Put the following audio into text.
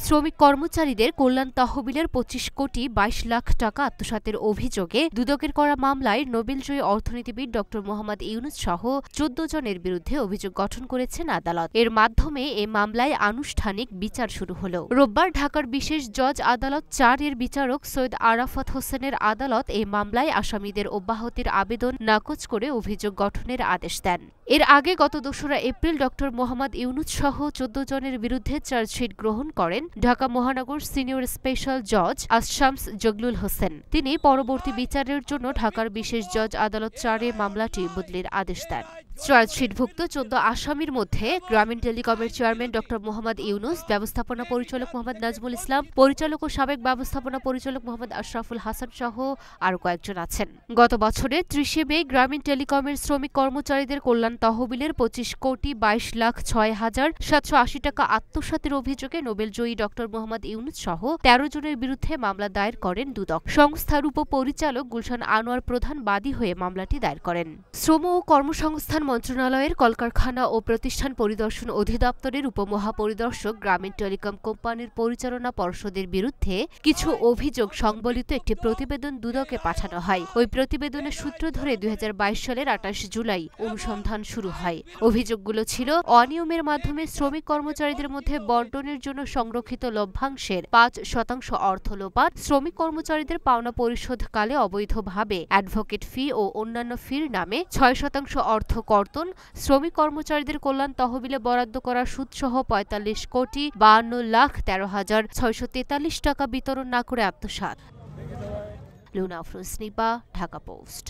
শ্রমিক কর্মচারীদের কল্যাণ তহবিলের ২৫ কোটি ২২ লাখ টাকা আত্মসাতের অভিযোগে দুদকের করা মামলায় নোবেলজয়ী অর্থনীতিবিদ ড মোহাম্মদ ইউনুস সহ ১৪ জনের বিরুদ্ধে অভিযোগ গঠন করেছেন আদালত। এর মাধ্যমে এ মামলায় আনুষ্ঠানিক বিচার শুরু হল। রোববার ঢাকার বিশেষ জজ আদালত ৪ এর বিচারক সৈয়দ আরাফাত হোসেনের আদালত এ মামলায় আসামিদের অব্যাহতির আবেদন নাকচ করে অভিযোগ গঠনের আদেশ দেন। এর আগে গত ২রা এপ্রিল ড মোহাম্মদ ইউনুস সহ ১৪ জনের বিরুদ্ধে চার্জশিট গ্রহণ করেন ঢাকা মহানগর সিনিয়র স্পেশাল জজ আশশামস জগলুল হোসেন। তিনি পরবর্তী বিচারের জন্য ঢাকার বিশেষ জজ আদালত ৪ এ মামলাটি বদলির আদেশ দেন। চার্জশিটভুক্ত ১৪ আসামির মধ্যে গ্রামীণ টেলিকমের চেয়ারম্যান ড মোহাম্মদ ইউনুস, ব্যবস্থাপনা পরিচালক মোহাম্মদ নাজমুল ইসলাম, পরিচালক ও সাবেক ব্যবস্থাপনা পরিচালক মোহাম্মদ আশরাফুল হাসান সহ আরও কয়েকজন আছেন। গত বছরের ৩০ মে গ্রামীণ টেলিকমের শ্রমিক কর্মচারীদের কল্যাণ তহবিলের ২৫ কোটি ২২ লাখ ৬ হাজার ৭৮০ টাকা আত্মসাতের অভিযোগে নোবেলজয়ী ড মোহাম্মদ ইউনুস সহ ১৩ জনের বিরুদ্ধে মামলা দায়ের করেন দুদক। সংস্থার উপপরিচালক গুলশান আনোয়ার প্রধান বাদী হয়ে মামলাটি দায়ের করেন। শ্রম ও কর্মসংস্থান মন্ত্রণালয়ের কলকারখানা ও প্রতিষ্ঠান পরিদর্শন অধিদপ্তরের উপমহাপরিদর্শক গ্রামীণ টেলিকম কোম্পানির পরিচালনা পর্ষদের বিরুদ্ধে কিছু অভিযোগ সংবলিত একটি প্রতিবেদন দুদকে পাঠানো হয়। ওই প্রতিবেদনের সূত্র ধরে ২০২২ সালের ২৮ জুলাই অনুসন্ধান শুরু হয়। অভিযোগগুলো ছিল অনিয়মের মাধ্যমে শ্রমিক কর্মচারীদের মধ্যে বণ্টনের জন্য সংরক্ষিত লভ্যাংশের ৫% অর্থ লোপাট, শ্রমিক কর্মচারীদের পাওনা পরিশোধকালে অবৈধভাবে অ্যাডভোকেট ফি ও অন্যান্য ফির নামে ৬% অর্থ কর্তন, শ্রমিক কর্মচারীদের কল্যাণ তহবিলে বরাদ্দ করা সুদসহ ৪৫ কোটি ৫২ লাখ ১৩ হাজার ৬৪৩ টাকা বিতরণ না করে আত্মসাৎ। লুনা আফরোজ নিপা, ঢাকা পোস্ট।